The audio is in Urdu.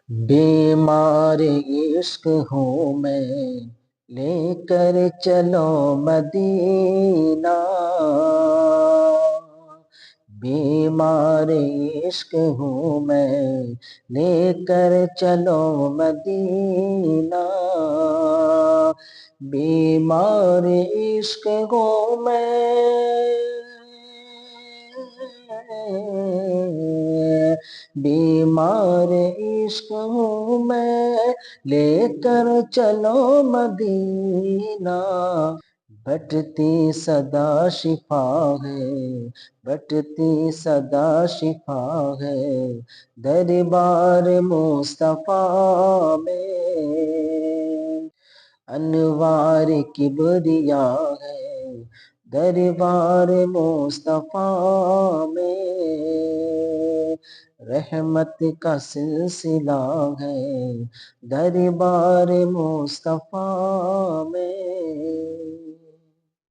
بیمار عشق ہوں میں، لے کر چلو مدینہ، بیمار عشق ہوں میں، لے کر چلو مدینہ، بیمار عشق ہوں میں، بیمار عشق ہوں میں، لے کر چلو مدینہ، بٹتی صدا شفا ہے، بٹتی صدا شفا ہے، دربار مصطفیٰ میں، انوار کبریا ہے، دربار مصطفیٰ میں، رحمت کا سلسلہ ہے، دربار مصطفیٰ میں،